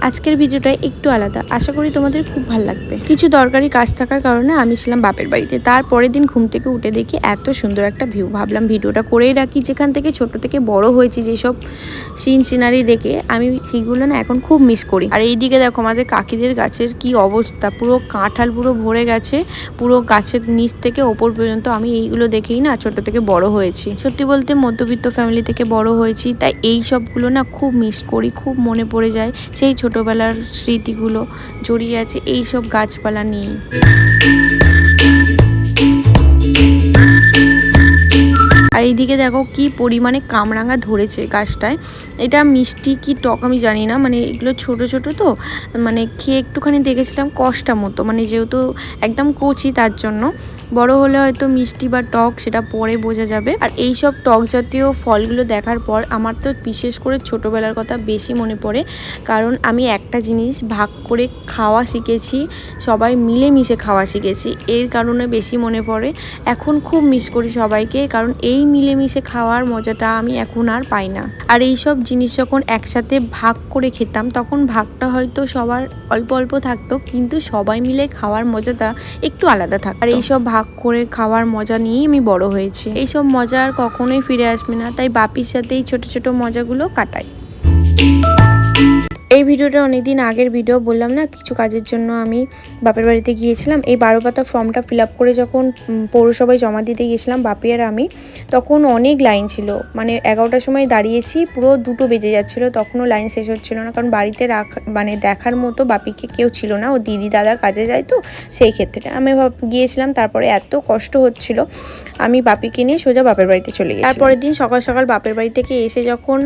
আজকের ভিডিওটা একটু আলাদা, আশা করি তোমাদের খুব ভালো লাগবে। কিছু দরকারি কাজ থাকার কারণে আমি ছিলাম বাপের বাড়িতে। তারপরের দিন ঘুম থেকে উঠে দেখি এত সুন্দর একটা ভিউ, ভাবলাম ভিডিওটা করেই রাখি। যেখান থেকে ছোট থেকে বড় হয়েছি, যেসব সিনারি দেখে আমি সেগুলো না এখন খুব মিস করি। আর এইদিকে দেখো আমাদের কাকিদের গাছের কি অবস্থা, পুরো কাঁঠাল পুরো ভরে গেছে, পুরো গাছের নিচ থেকে ওপর পর্যন্ত। আমি এইগুলো দেখেই না ছোট থেকে বড় হয়েছি। সত্যি বলতে মধ্যবিত্ত ফ্যামিলি থেকে বড় হয়েছি, তাই এই সবগুলো না খুব মিস করি, খুব মনে পড়ে যায়। সেই ছোটবেলার স্মৃতিগুলো জড়িয়ে আছে এই সব গাছপালা নিয়েই। আর এইদিকে দেখো কি পরিমাণে কামরাঙা ধরেছে গাছটায়। এটা মিষ্টি কি টক আমি জানি না, মানে এগুলো ছোট ছোট তো, মানে খেয়ে একটুখানি দেখেছিলাম কষ্টা মতো, মানে যেহেতু একদম কচি তার জন্য। বড় হলে হয়তো মিষ্টি বা টক সেটা পরে বোঝা যাবে। আর এই সব টক জাতীয় ফলগুলো দেখার পর আমার তো বিশেষ করে ছোটবেলার কথা বেশি মনে পড়ে, কারণ আমি একটা জিনিস ভাগ করে খাওয়া শিখেছি, সবাই মিলেমিশে খাওয়া শিখেছি, এর কারণে বেশি মনে পড়ে। এখন খুব মিস করি সবাইকে, কারণ এই মিলেমিশে খাওয়ার মজাটা আমি এখন আর পাই না। আর এই সব জিনিস যখন একসাথে ভাগ করে খেতাম, তখন ভাগটা হয়তো সবার অল্প অল্প থাকতো, কিন্তু সবাই মিলে খাওয়ার মজাটা একটু আলাদা থাকতো। আর এইসব ভাগ করে খাওয়ার মজা নিয়েই আমি বড় হয়েছি। এইসব মজা আর কখনোই ফিরে আসবে না, তাই বাপির সাথে এই ছোট ছোট মজাগুলো কাটাই। এই ভিডিওটা অনেকদিন আগের ভিডিও, বললাম না কিছু কাজের জন্য আমি বাপের বাড়িতে গিয়েছিলাম। এই 12 পাতা ফর্মটা ফিল আপ করে যখন পৌরসভায় জমা দিতে গিয়েছিলাম বাপি আর আমি, তখন অনেক লাইন ছিল। মানে 11টার সময় দাঁড়িয়েছি, পুরো 2টো বেজে যাচ্ছিলো, তখনও লাইন শেষ হচ্ছিল না, কারণ বাড়িতে মানে দেখার মতো বাপিকে কেউ ছিল না। ও দিদি দাদা কাজে যায় তো, সেই ক্ষেত্রে আমি গিয়েছিলাম। তারপরে এত কষ্ট হচ্ছিল, আমি বাপিকে নিয়ে সোজা বাপের বাড়িতে চলে গেছি। তারপরের দিন সকাল সকাল বাপের বাড়ি থেকে এসে যখন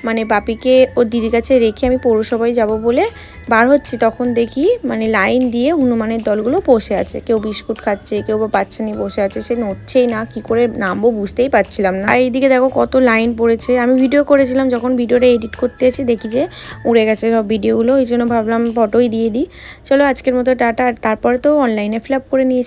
মানে বাপিকে ও দিদির কাছে রেখে আমি পৌরসভায় যাব বলে বার হচ্ছি, তখন দেখি মানে লাইন দিয়ে হনুমানের দলগুলো বসে আছে। কেউ বিস্কুট খাচ্ছে, কেউ বা বাচ্চা নিয়ে বসে আছে, সে নড়ছেই না, কি করে নামবো বুঝতেই পারছিলাম না। আর এইদিকে দেখো কত লাইন পড়েছে। আমি ভিডিও করেছিলাম, যখন ভিডিওটা এডিট করতে এসে দেখি যে উড়ে গেছে সব ভিডিওগুলো, এই জন্য ভাবলাম ফটোই দিয়ে দিই। চলো আজকের মতো টাটা। আর তারপরে তো অনলাইনে ফিল আপ করে নিয়েছি।